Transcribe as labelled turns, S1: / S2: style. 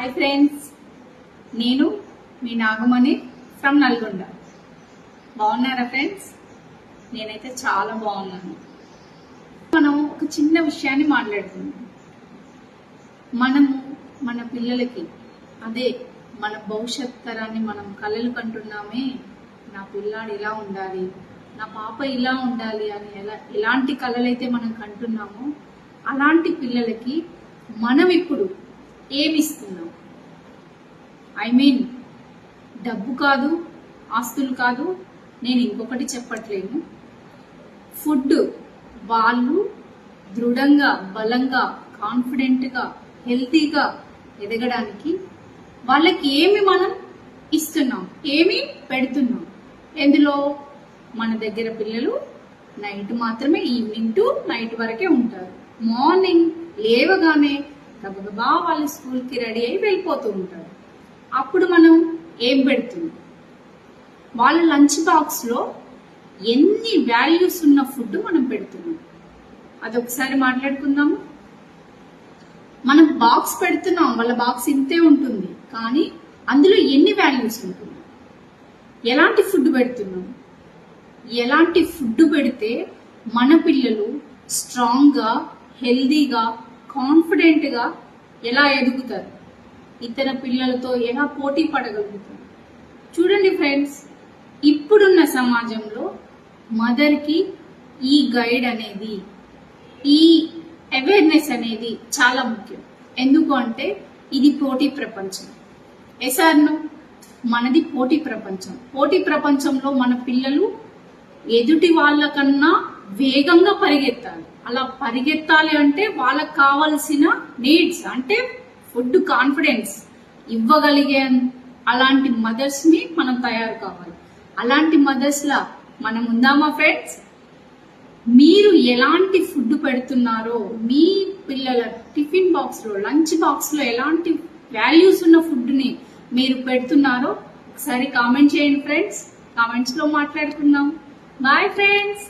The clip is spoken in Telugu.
S1: హాయ్ ఫ్రెండ్స్, నేను మీ నాగమణి ఫ్రమ్ నల్గొండ. బాగున్నారా ఫ్రెండ్స్? నేనైతే చాలా బాగున్నాను. మనం ఒక చిన్న విషయాన్ని మాట్లాడుతున్నాం. మనము మన పిల్లలకి అదే మన భవిష్యత్ తరాన్ని మనం కలలు కంటున్నామే. నా పిల్లాడు ఇలా ఉండాలి, నా పాప ఇలా ఉండాలి అని ఎలాంటి కలలైతే మనం కంటున్నామో అలాంటి పిల్లలకి మనం ఇప్పుడు ఏమిస్తున్నాం? డబ్బు కాదు, ఆస్తులు కాదు, నేను ఇంకొకటి చెప్పట్లేను. ఫుడ్. వాళ్ళు దృఢంగా, బలంగా, కాన్ఫిడెంట్గా, హెల్తీగా ఎదగడానికి వాళ్ళకి ఏమి మనం ఇస్తున్నాం, ఏమి పెడుతున్నాం? ఎందులో మన దగ్గర పిల్లలు నైట్ మాత్రమే, ఈవినింగ్ టు నైట్ వరకే ఉంటారు. మార్నింగ్ లేవగానే గబగబా వాళ్ళ స్కూల్కి రెడీ అయి వెళ్ళిపోతూ ఉంటారు. అప్పుడు మనం ఏం పెడుతున్నాం? వాళ్ళ లంచ్ బాక్స్లో ఎన్ని వాల్యూస్ ఉన్న ఫుడ్ మనం పెడుతున్నాం అదొకసారి మాట్లాడుకుందాము. మనం బాక్స్ పెడుతున్నాం, వాళ్ళ బాక్స్ ఇంతే ఉంటుంది, కానీ అందులో ఎన్ని వాల్యూస్ ఉంటుంది? ఎలాంటి ఫుడ్ పెడుతున్నాం? ఎలాంటి ఫుడ్ పెడితే మన పిల్లలు స్ట్రాంగ్గా, హెల్దీగా, కాన్ఫిడెంట్గా ఎలా ఎదుగుతారు, ఇతర పిల్లలతో ఎలా పోటీ పడగలుగుతారు? చూడండి ఫ్రెండ్స్, ఇప్పుడున్న సమాజంలో మదర్కి ఈ గైడ్ అనేది, ఈ అవేర్నెస్ అనేది చాలా ముఖ్యం. ఎందుకు అంటే ఇది పోటీ ప్రపంచం. ఎసార్ను మనది పోటీ ప్రపంచం. పోటీ ప్రపంచంలో మన పిల్లలు ఎదుటి వాళ్ళకన్నా వేగంగా పరిగెత్తాలి. అలా పరిగెత్తాలి అంటే వాళ్ళకు కావలసిన నీడ్స్ అంటే ఫుడ్, కాన్ఫిడెన్స్ ఇవ్వగలిగే అలాంటి మదర్స్ ని మనం తయారు కావాలి. అలాంటి మదర్స్ లా మనం ఉందామా ఫ్రెండ్స్? మీరు ఎలాంటి ఫుడ్ పెడుతున్నారో, మీ పిల్లల టిఫిన్ బాక్స్ లో, లంచ్ బాక్స్ లో ఎలాంటి వాల్యూస్ ఉన్న ఫుడ్ ని మీరు పెడుతున్నారో ఒకసారి కామెంట్ చేయండి ఫ్రెండ్స్. కామెంట్స్ లో మాట్లాడుకుందాం. Bye friends.